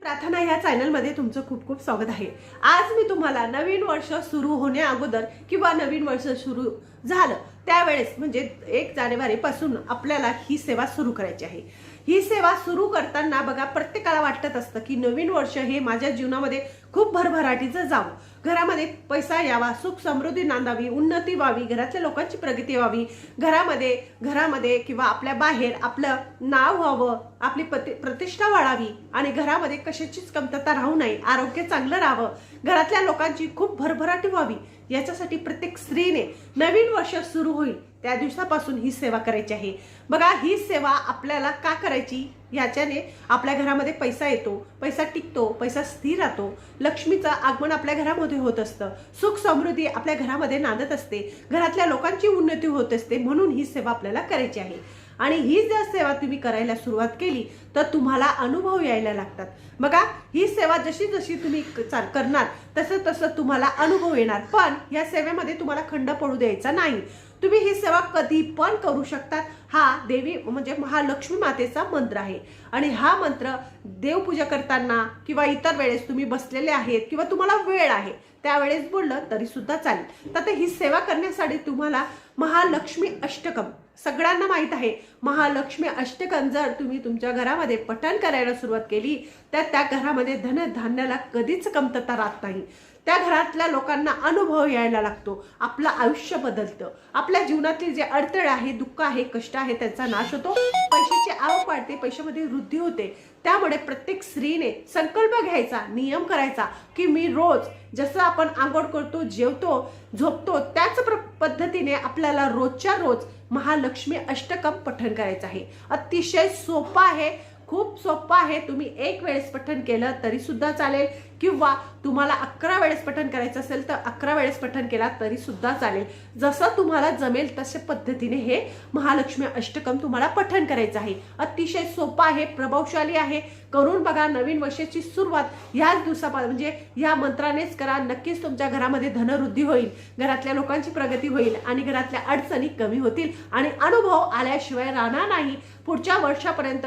प्रार्थना ह्या चॅनलमध्ये तुमचं खूप खूप स्वागत आहे। आज मी तुम्हाला नवीन वर्ष सुरू होण्या अगोदर किंवा नवीन वर्ष सुरू झालं त्यावेळेस म्हणजे 1 जानेवारी पासून आपल्याला ही सेवा सुरू करायची आहे। ही सेवा सुरू करताना बघा प्रत्येकाला वाटत असतं की नवीन वर्ष हे माझ्या जीवनामध्ये खूप भरभराटीचं जावं, घरामध्ये पैसा यावा, सुख समृद्धी नांदावी, उन्नती व्हावी, घरातल्या लोकांची प्रगती व्हावी, घरामध्ये किंवा आपल्या बाहेर आपलं नाव व्हावं, आपली प्रतिष्ठा वाढावी आणि घरामध्ये कशाचीच कमतरता राहू नये, आरोग्य चांगलं राहावं, घरातल्या लोकांची खूप भरभराटी व्हावी, याच्यासाठी प्रत्येक स्त्रीने नवीन वर्ष सुरू होईल त्या दिवसापासून ही सेवा करायची आहे। बघा ही सेवा आपल्याला का करायची, याच्याने आपल्या घरामध्ये पैसा येतो, पैसा टिकतो, पैसा स्थिर राहतो, लक्ष्मीचं आगमन आपल्या घरामध्ये होत असतं, सुख समृद्धी आपल्या घरामध्ये नांदत असते, घरातल्या लोकांची उन्नती होत असते, म्हणून ही सेवा आपल्याला करायची आहे। आणि ही जर सेवा तुम्ही करायला सुरुवात केली तर तुम्हाला अनुभव यायला लागतात। बघा ही सेवा जशी जशी तुम्ही करणार तसं तसं तुम्हाला अनुभव येणार, पण या सेवेमध्ये तुम्हाला खंड पडू द्यायचा नाही। तुम्ही ही सेवा कधी पण करू शकतात। हा देवी म्हणजे महालक्ष्मी मातेचा मंत्र आहे आणि हा मंत्र देवपूजा करताना किंवा इतर वेळेस तुम्ही बसलेले आहेत किंवा तुम्हाला वेळ आहे त्यावेळेस बोललं तरी सुद्धा चालेल। तर ही सेवा करण्यासाठी तुम्हाला महालक्ष्मी अष्टकम सगळ्यांना माहित आहे, महालक्ष्मी अष्टकम जर तुम्ही तुमच्या घरामध्ये पठण करायला सुरुवात केली तर त्या घरामध्ये धनधान्याला कधीच कमतरता राहत नाही, त्या घरातल्या लोकांना अनुभव यायला लागतो, आपलं आयुष्य बदलतं, आपल्या जीवनातील जे अडथळे आहे, दुःख आहे, कष्ट आहे त्यांचा नाश होतो, पैशाची आवक वाढते, पैशामध्ये वृद्धी होते। त्यामुळे प्रत्येक स्त्रीने संकल्प घ्यायचा, नियम करायचा की मी रोज जसं आपण आंघोळ करतो, जेवतो, झोपतो त्याच पद्धतीने आपल्याला रोजच्या रोज महालक्ष्मी अष्टकम पठण करायचं आहे। अतिशय सोपं आहे, खूप सोपं आहे। तुम्ही 1 वेळेस पठण केलं तरी सुद्धा चालेल किंवा तुम्हाला 11 वेळेस पठण करायचं असेल तर 11 वेळेस पठण केला तरी सुद्धा चालेल, जसं तुम्हाला जमेल तशा पद्धतीने हे महालक्ष्मी अष्टकम तुम्हाला पठण करायचं आहे। अतिशय सोपं आहे, प्रभावशाली आहे, करून बघा। नवीन वर्षाची सुरुवात ह्याच दिवसापासून म्हणजे या मंत्रानेच करा, नक्कीच तुमच्या घरामध्ये धनवृद्धी होईल, घरातल्या लोकांची प्रगती होईल आणि घरातल्या अडचणी कमी होतील आणि अनुभव आल्याशिवाय राहणार नाही। पुढच्या वर्षापर्यंत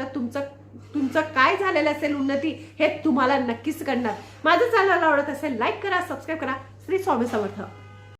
तुमचं काय झालेलं असेल उन्नती हे तुम्हाला नक्कीच कळणार। माझं चॅनल आवडत असेल लाईक करा, सबस्क्राईब करा। श्री स्वामी समर्थ।